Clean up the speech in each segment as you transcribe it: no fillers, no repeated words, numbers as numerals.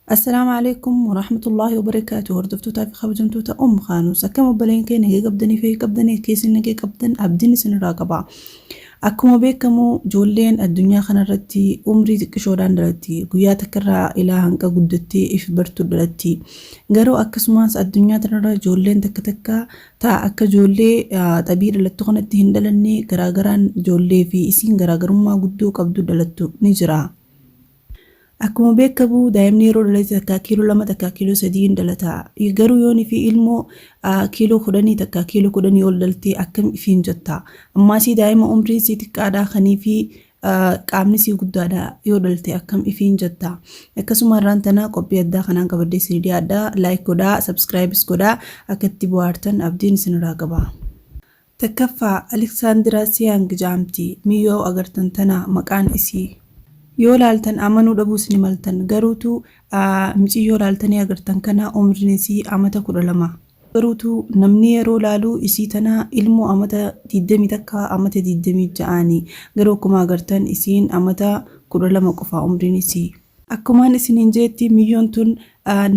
السلام عليكم ورحمة الله وبركاته. هردفتوتا في خبجمتوتا خانوس أكما بلين كي نجي قبدني في قبدني كيس نجي قبدن أبدني سنراقبا أكما بيكمو جولين الدنيا خنا رتي عمري كشوران رتي قويا تكرا إلى هنكا قدتي إفبرتو رتي غارو أكسماس الدنيا تنرا جولين تكتكا تا أكا جولي تبير لتغنتي هندلني غراغران جولي في إسين غراغرما قدو قبدو دلتو نجرا akkuma beekamu daa'imni yeroo dhalate takka kiiloo 2 takka kiiloo 3 dhalata garuu yooni fi ilmoo kiiloo 10 takka kiiloo 10 ol dhalte akkam ifiin jetta ammaasii daa'ima umriin si xiqqaadha kanii fi qaamni si guddaadha yoo dhalte akkam ifiin jetta akkasuma irraan tana qophii addaa kanaan qabadee sirrii addaa like godhaa subscribe godhaa akkatti bu'aartan abdiin isinirraa qaba. Takkaffaa Alexandra Siang jaamti miyyoo agartan tana maqaan isii yoo laaltan amanuu dhabuus ni maltan garuutu micii yoo laaltanii agartan kana umriin isii amata 12 garuutu namni yeroo laaluu isii tana ilmoo amata 20 takka amata 26 garuu akkuma agartan isiin amata 12 qofa umriin isii akkumaan isiniin jeetti miyyoon tun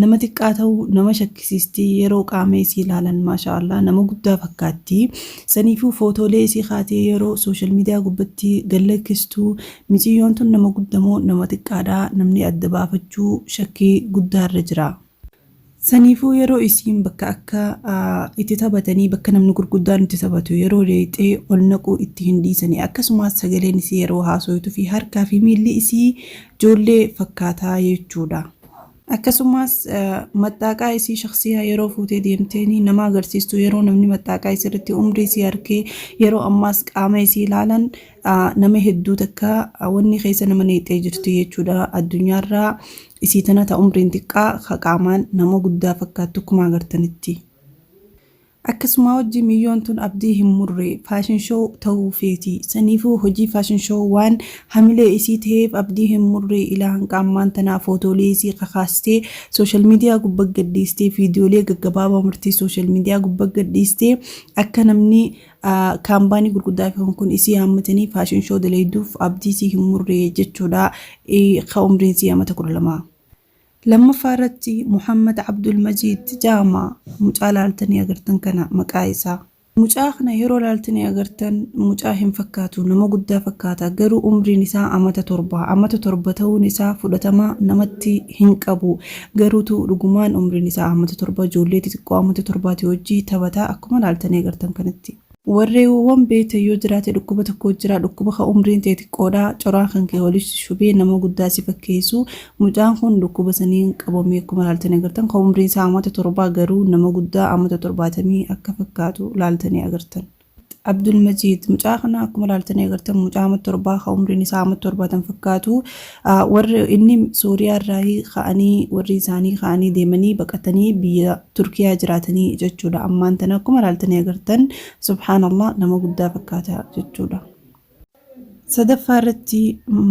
nama xiqqaa ta'uu nama shakkisiisti yeroo qaama isii ilaalan maashaallah nama guddaa fakkaatti saniifuu footoolee isii kaatee yeroo sooshaal miidiyaa gubbatti gallakkistu miciyyoon tun nama guddamoo nama xiqqaadha namni adda baafachuu shakkii guddaarra jira. Saniifuu yeroo isiin bakka akka itti taphatanii bakka namni gurguddaan itti taphatu yeroo deetee ol naquu itti hin dhiisanii akkasumas sagaleen isii yeroo haasoitu fi harkaa fi miilli isii ijoollee fakkaataa jechuudha. Akkasumas maxxaqaa isii shakhsiyaa yeroo fuutee deemteeni nama agarsiistu yeroo namni maxxaqaa isirratti umrii isii arkee yeroo ammaas qaama isii ilaalan nama hedduu takka wanni keessa nama neexee jirti jechuudha addunyaarraa isii tana ta umriin xiqqaa qaamaan nama guddaa fakkaattu akkuma agartanitti. Akkasuma hojii miyyoon tun abdii hin murre faashin shoo ta'uu feeti saniifuu hojii faashin shoo waan hamilee isii ta'eef abdii hin murre ilaa hanqaamaan tanaa footoolee isii kakaastee sooshaal miidiyaa gubbaa gadhiistee viidiyoolee gaggabaabaa murtii sooshaal miidiyaa gubbaa gadhiistee akka namni kaampaanii gurguddaa fi kun isii hammatanii faashin shoo daleeduuf abdii isii hin murre jechuudha ka umriin isii amata 12. لما فارتي محمد عبد المجيد جامع مجالالتني أغرتن كنا مقايسا مجاخنا يرو لالتني أغرتن مجاهم فكاتو نما قدا فكاتا قرو أمري نساء أمتا تربة تو نساء فلتما نمتي هنكبو قرو تو رقمان أمري نساء أمتا تربة جوليتي تقوى أمتا تربة وجي تبتا أكما لالتني أغرتن كنتي warreewwan beete yoo jiraate dhukkuba tokko jira dhukkuba ka umriin ta'e xiqqoodha coraan kan kee walitti shubee nama guddaa si fakkeessu mucaan kun dhukkuba saniin qabamee akkuma laaltanii agartan ka umriin isaa amata 7 garuu nama guddaa amata 70 akka fakkaatu laaltanii agartan. Abdul Majid mucaa kana akkuma laaltanii agartan mucaa amata 7 ka umriin isaa amata 70 fakkaatu warri inni Suuriyaa irraa ka'anii warri isaanii ka'anii deemanii baqatanii biyya Turkiyaa jiraatanii jechuudha ammaan tana akkuma laaltanii agartan subhanallah nama guddaa fakkaata jechuudha. Sadaffaa irratti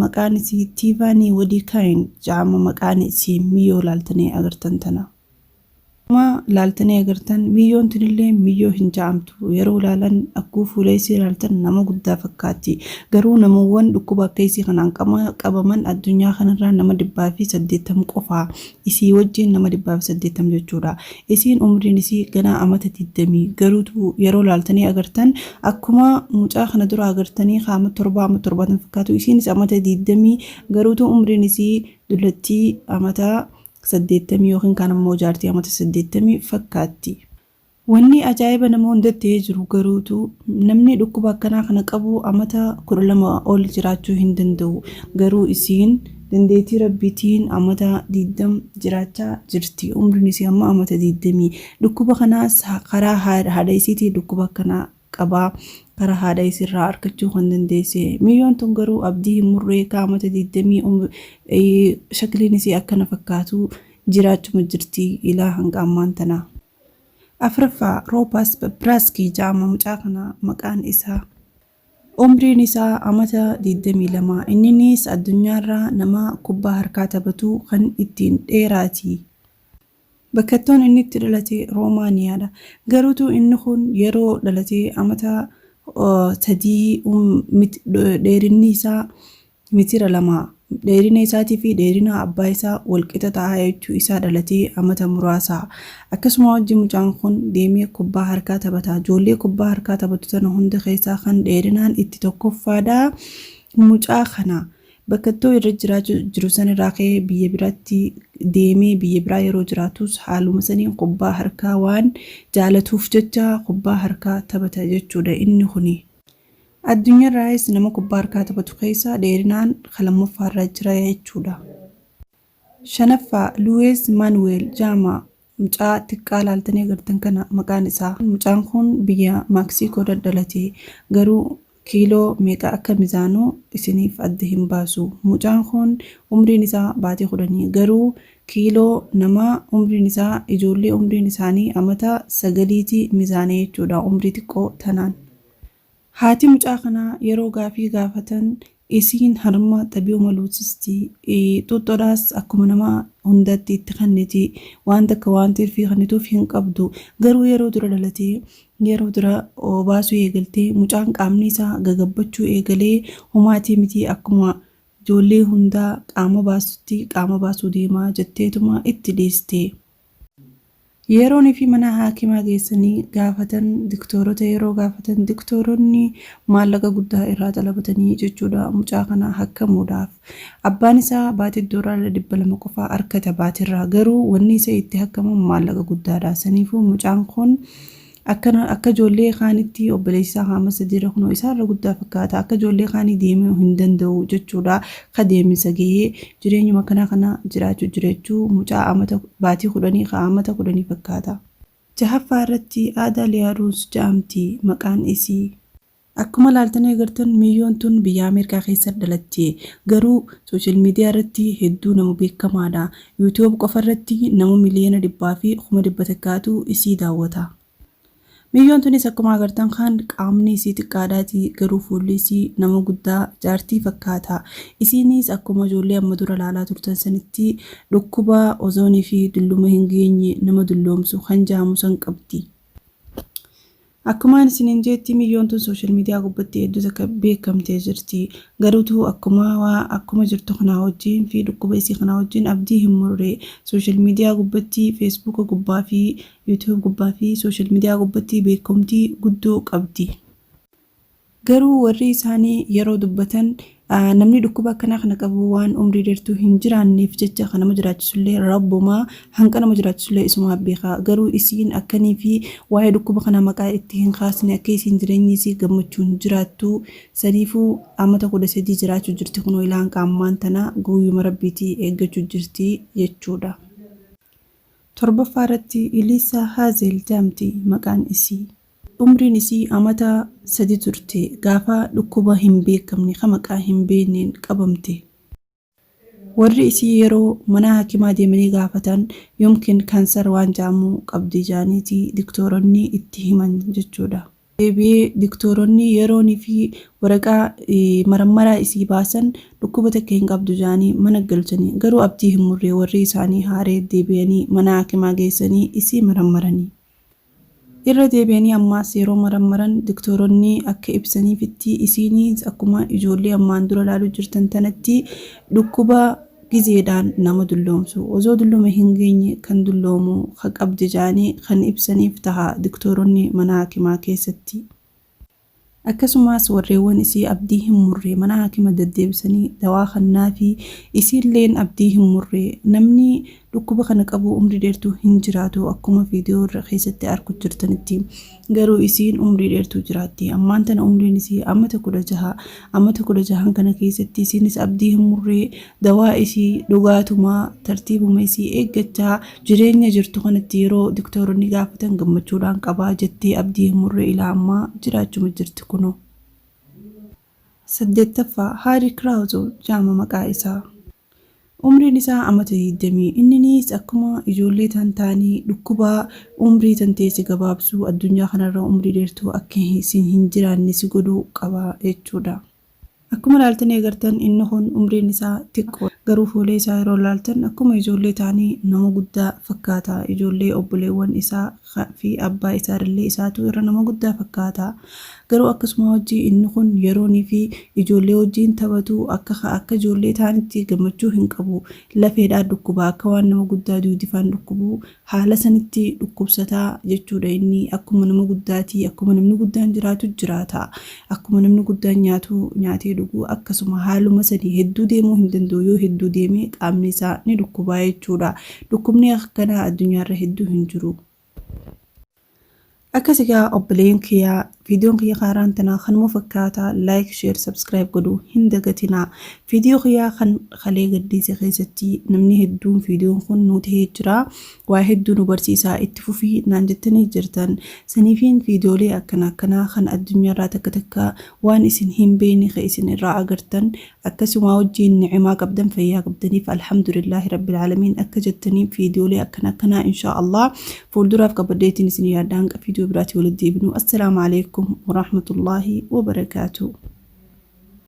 maqaan isii Tiivaanii Wadikain jaama maqaan isii miyyoo laaltanii agartan tana. ما لالتني أغرتن ميون تنلي ميو هنجامتو يرو لالن أكو فوليسي لالتن نما قدا فكاتي غرو نموان دكوبا كيسي خنان قبمن الدنيا خنرا نما دبا في سديتم قفا إسي وجين نما دبا في سديتم جوجورا إسين عمري نسي غنا أمتا تدمي غرو تو يرو لالتني أغرتن أكما مجا خندرو أغرتني خامت تربا فكاتو إسين نس أمتا تدمي غرو تو عمري نسي دلتي أمتا 80 yookiin kan ammoo jaartii amata 80 fakkaatti. Wanni ajaa'iba nama hundatti jiru garuutu namni dhukkuba akkanaa kana qabu amata 12 ol jiraachuu hin danda'u garuu isiin dandeettii rabbiitiin amata 20 jiraachaa jirti umriin isii amma amata 20 dhukkuba kanaas karaa haadha isiitii dhukkuba akkanaa qabaa karaa haadha isirraa argachuu kan dandeesse miyyoon tun garuu abdii hin murree kaamata 20 shakliin isii akkana fakkaatu jiraachuma jirti ilaa hanga ammaan tana. Afraffaa Roopas Babraaskii jaama mucaa kana maqaan isaa Umriin isaa amata 22. Inninis addunyaarraa nama kubbaa harkaa taphatu kan ittiin dheeraati. Bakkattoon inni itti dhalate Roomaaniyaadha. Garuutu inni kun yeroo dhalate amata 3 dheerinni isaa mitira 2. Dheerina isaatii fi dheerina abbaa isaa walqixa ta'aa jechuu isaa dhalatee amata muraasa. Akkasuma wajji mucaan kun deemee kubbaa harkaa taphata. Ijoollee kubbaa harkaa taphatu tana hunda keessaa kan dheerinaan itti tokkoffaadha. Mucaa kana bakkattoo irra jiru sanirraa ka'ee biyya biraatti deemee biyya biraa yeroo jiraatus haaluma saniin kubbaa harkaa waan jaalatuuf jecha kubbaa harkaa taphata jechuudha inni kuni. Addunyaarraayis nama kubbaa harkaa taphatu keessaa dheerinaan lamaffaarra jira jechuudha. 5ffaa Luis Manuel Jama mucaa xiqqaa laaltanii agartan kana maqaan isaa. Mucaan kun biyya Maaksiikoo dhalate garuu kiiloo meeqa akka mizaanuu isiniif adda hin baasu. Mucaan kun umriin isaa baatii 10 garuu kiiloo namaa umriin isaa ijoollee umriin isaanii amata 9 mizaanee jechuudha umrii xiqqoo tanaan. Haati mucaa kanaa yeroo gaafii gaafatan isiin harma xabii maluusisti xuxxodhaas akkuma nama hundatti itti kanniti waan takka waan tirfii kannituuf hin qabdu. Garuu yeroo dura dhalatee yeroo dura baasuu eegaltee mucaan qaamni isaa gagabbachuu eegalee humaatii miti akkuma ijoollee hundaa qaama baasutti qaama baasuu deemaa jetteetuma itti dhiiste. Yeroon fi mana haakimaa geessanii gaafatan diktoorota yeroo gaafatan diktooronni maallaqa guddaa irraa xalabatanii jechuudha mucaa kana hakkamuudhaaf. Abbaan isaa baatii $200 qofaa harkata baatirraa garuu wanni isa itti hakkamu maallaqa guddaadha. Saniifuu mucaan kun akka ijoollee kaanitti obboleessi isaa qaama sadiirra kunoo isaarra guddaa fakkaata. Akka ijoollee kaanii deemuu hin danda'u jechuudha. Ka deemisa gahee jireenyuma kana jiraachuu mucaa amata baatii 10 ka amata 10 fakkaata. 6ffaa irratti Aadaa Liyaaruus jedhamti maqaan isii. Akkuma laaltanii agartan miyyoon tun biyya Ameerikaa keessa dhalatte garuu sooshaal miidiyaa irratti hedduu nama beekamaadha. YouTube qofa irratti nama miliyoona 100 fi 100 isii daawwata. Miyyoon tunis akkuma agartan kan qaamni isii xiqqaadhaati garuu fuulli isii nama guddaa jaartii fakkaata. Isiinis akkuma ijoollee amma dura laalaa turtan sanitti dhukkuba ozoonii fi dulluma hin geenye nama dulloomsu kan jaamu san qabdi. Akkuma isiniin jetti miyyoon tun sooshaal miidiyaa gubbatti hedduu akka beekamtee jirti. Garuutu akkuma jirtu kanaa wajjin fi dhukkuba isii kanaa wajjin abdii hin murre. Sooshaal miidiyaa gubbatti Facebook gubbaa fi YouTube gubbaa fi sooshaal miidiyaa gubbatti beekamtii guddoo qabdi. Garuu warri isaanii yeroo dubbatan namni dhukkuba akkanaa kana qabu waan umrii dheertuu hin jiraanneef jecha kan nama jiraachisullee rabbumaa hanqa nama jiraachisullee isuma beeka. Garuu isiin akkanii fi waa'ee dhukkuba kana maqaa itti hin kaasne akka isiin jireenyi isii gammachuun jiraattu saniifuu amata 13 jiraachuu jirti kunoo ilaan qaamaan tana guyyuma rabbiitii eeggachuu jirti jechuudha. 7ffaa irratti Iliisa Haazel jedhamti maqaan isii. Umriin isii amata 3 turte gaafa dhukkuba hin beekamne kan maqaa hin beekneen qabamte. Warri isii yeroo mana haakimaa deemanii gaafatan yookiin kaansar waan jedhamu qabdi jaaniiti diktooronni itti himan jechuudha. Deebi'ee diktooronni yeroonii fi waraqaa marammaraa isii baasan dhukkuba takka hin qabdu jaanii mana galchanii garuu abdii hin murre warri isaanii haaree deebi'anii mana haakimaa geessanii isii marammaranii. Irra deebi'anii ammaas yeroo marammaran diktooronni akka ibsaniifitti isiinis akkuma ijoollee ammaan dura laaluu jirtan tanatti dhukkuba gizeedhaan nama dulloomsu osoo dulluma hin geenye kan dulloomu kan qabdi jaanii kan ibsaniif taha diktooronni mana haakimaa keessatti. Akkasumas warreewwan isii abdii hin murre mana haakima deddeebisanii dawaa kannaa fi isiilleen abdii hin murre namni dhukkuba kana qabu umrii dheertuu hin jiraatu akkuma viidiyoo irra keessatti arguu jirtanitti garuu isiin umrii dheertuu jiraatti. Ammaan tana umriin isii amata 16 kana keessatti isiinis abdii hin murre dawaa isii dhugaatumaa tartiibuma isii eeggachaa jireenya jirtu kanatti yeroo diktooronni gaafatan gammachuudhaan qabaa jettee abdii hin murre ilaa ammaa jiraachuma jirti kuno. 8ffaa Haari Kiraawuzoo jedhama maqaa isaa. umriin isaa amata 20 inninis akkuma ijoollee taanii dhukkuba umrii tanteessi gabaabsuu addunyaa kanarra umrii dheertuu akka hin jiraanne si godhuu qaba jechuudha. Akkuma laaltanii agartan inni kun umriin isaa xiqqoo garuu fuulee isaa yeroo laaltan akkuma ijoollee taanii nama guddaa fakkaata. Ijoollee obboleewwan isaa fi abbaa isaallee isaatu irra nama guddaa fakkaata. Garuu akkasuma wajjii inni kun yeroonii fi ijoollee wajjiin taphatu akka ijoollee taanitti gammachuu hin qabu. Lafeedhaa dhukkuba akka waan nama guddaa duudifaan dhukkubu haala sanitti dhukkubsataa jechuudha. Inni akkuma nama guddaati akkuma namni guddaan jiraatu jiraata. Akkuma namni guddaan nyaatu nyaatee dhugu akkasuma haaluma sadii hedduu deemuu hin danda'u. Yoo hedduu deemee qaamni isaa ni dhukkubaa jechuudha. Dhukkubni akkanaa addunyaarra hedduu hin jiru. Akkasigaa obboleen kiyyaa viidiyoon kiyya kaaraan tanaa kanuma fakkaata. Like, share, subscribe godhuu hin dagatinaa. Viidiyoo kiyyaa kan kalee gaddiise keessatti namni hedduun viidiyoon kun nu ta'ee jira. Waa hedduu nu barsiisaa itti fufii naan jettanii jirtan. Saniifiin viidiyoolee akkanaa kan addunyaarraa takka waan isin hin beekne kan isin irraa agartan akkasuma wajjiin ni'imaa qabdan fayyaa qabdaniif alhamdulillahi rabbil aalamiin akka jettanii viidiyoolee akkanaa insha Allah fuulduraaf qabaddeetiin isin yaadaan viidiyoo biraatti walitti deebinu. Assalaamu alaykum ورحمة الله وبركاته.